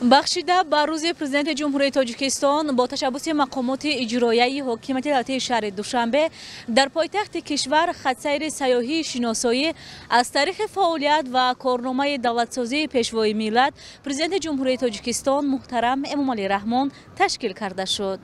بخشیده بر روز پرزیدنت جمهوری تاجیکستان با تشبث مقامات اجرایی حکومت دولتی شهر دوشنبه در پایتخت کشور خطسیر سیاحی شناسایی از تاریخ فعالیت و کارنامه دولتسازی پیشوای ملت پرزیدنت جمهوری تاجیکستان محترم امامعلی رحمان تشکیل کرده شد.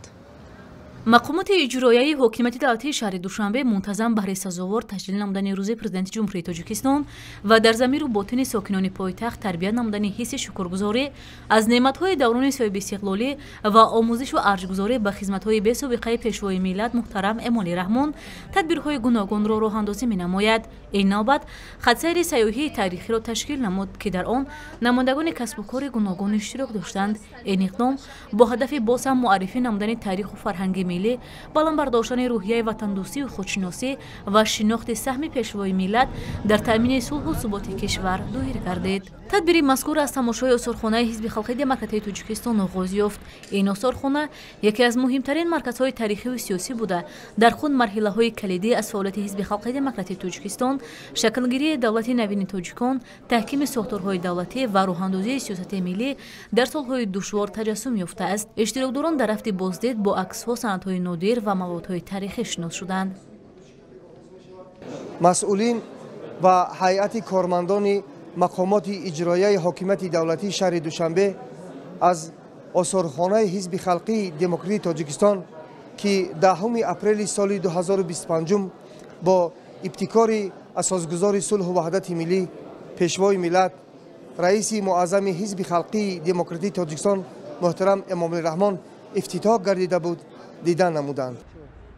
مقامات اجرایی حکومت دولتی شهر دوشنبه منتظم بهره سزاوار تشکیل نمودن روز پرزیدنت جمهوری تاجیکستان و در ضمیر و باطن ساکنان پایتخت تربیت نمودن حس شکرگزاری از نعمت‌های دوران صاحب استقلالی و آموزش و ارزش‌گذاری به خدمت‌های بی‌سابقه پیشوای ملت محترم امامعلی رحمان تدبیرهای گوناگون را راه‌اندازی می‌نماید. این نوبت خطسیر سیاحی تاریخی را تشکیل نمود که در آن نمایندگان کسب و کار گوناگون اشتراک داشتند. این اقدام با هدف باز هم معرفی نمودن تاریخ و فرهنگ ملی، بلند برداشتن روحیه وطندوستی و خودشناسی و شناخت سهم پیشوای ملت در تامین صلح و ثبات کشور دایر گردید. تدبیر مذکور از تماشای آثارخانه حزب خلقی دموکراتی تاجیکستان آغاز یافت. این آثارخانه یکی از مهمترین مرکزهای تاریخی و سیاسی بوده در خود مرحله‌های کلیدی از فعالیت حزب خلقی دموکراتی تاجیکستان، شکلگیری دولت نوین تاجیکان، تحکیم ساختارهای دولتی و راه‌اندازی سیاست ملی در سالهای دشوار تجسم یافته است. اشتراکداران در هفته بازدید با عکس‌ها، سندهای نادر و موادهای تاریخی شناس شدند. مسئولین و هیئت کارمندان مقامات اجرایی حکومت دولتی شهر دوشنبه از آثارخانه حزب خلقی دموکراتی تاجیکستان که 10 اپریل سال 2025 با ابتکار اساسگذار صلح و وحدت ملی پیشوای ملت رئیس معظم حزب خلقی دموکراتی تاجیکستان محترم امامعلی رحمان افتتاح گردیده بود دیدن نمودند.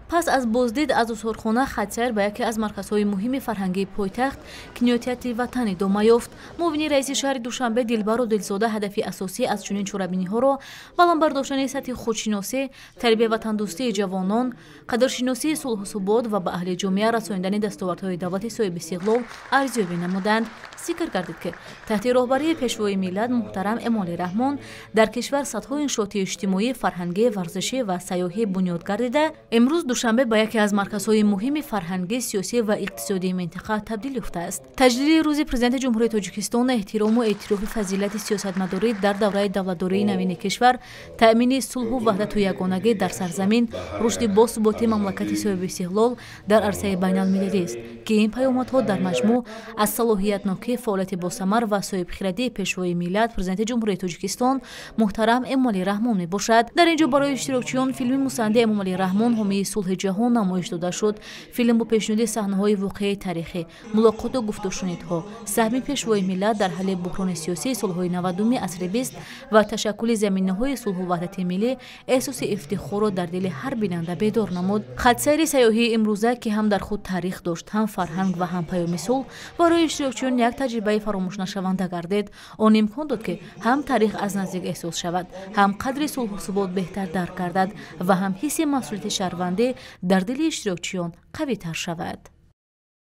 پس از بازدید از آثارخانه خطسیر به یکی از مرکزهای مهم فرهنگی پایتخت کنیاتیت وطن ادامه یافت. معاون رئیس شهر دوشنبه دلبر و دلزاده هدف اساسی از چنین چورابینی‌ها را بلند برداشتن سطح خودشناسی، تربیت وطندوستی جوانان، قدرشناسی صلح و ثبات و به اهل جامعه رساندن دستاوردهای دولت صاحب استقلال ارزیابی نمودند. ذکر گردید که تحت راهبری پیشوای ملت محترم امامعلی رحمان در کشور سطح‌های انشاءاتی اجتماعی، فرهنگی، ورزشی و سیاحی بنیاد گردیده امروز دوشنبه به یکی از مرکزهای مهم فرهنگی، سیاسی و اقتصادی منطقه تبدیل یافته است. تجلیل روز پرزیدنت جمهوری تاجیکستان احترام و اعتراف فضیلت سیاستمداری در دوره دولتداری نوین کشور، تأمین صلح و وحدت و یگانگی در سرزمین، رشد باثباتی مملکت صاحب استقلال در عرصه بین‌المللی است که این پیامدها در مجموع از صلاحیت‌ناکی فعالیت باثمر و صاحب خردی پیشوای ملت پرزیدنت جمهوری تاجیکستان محترم امامعلی رحمان میباشد. در اینجا برای اشتراکچیان فیلم مصنده امامعلی رحمان حامی صلح جهان نمایش داده شد. فیلم با پیشنهاد صحنه‌های واقعی تاریخی، ملاقات و گفت و شنیدها، سهم پیشوای ملت در حل بحران سیاسی سال‌های 90 عصر 20 و تشکل زمینه‌های صلح و وحدت ملی احساس افتخار را در دل هر بیننده بیدار نمود. خطسیر سیاحی امروزه که هم در خود تاریخ داشت، هم فرهنگ و هم پیام صلح، برای اشتراکچیان یک تجربه فراموش نشونده گردید. آن امکان داد که هم تاریخ از نزدیک احساس شود، هم قدر صلح و ثبات بهتر درک گردد و هم حس مسئولیت شهروندی در دل اشتراکچیان قوی تر شود.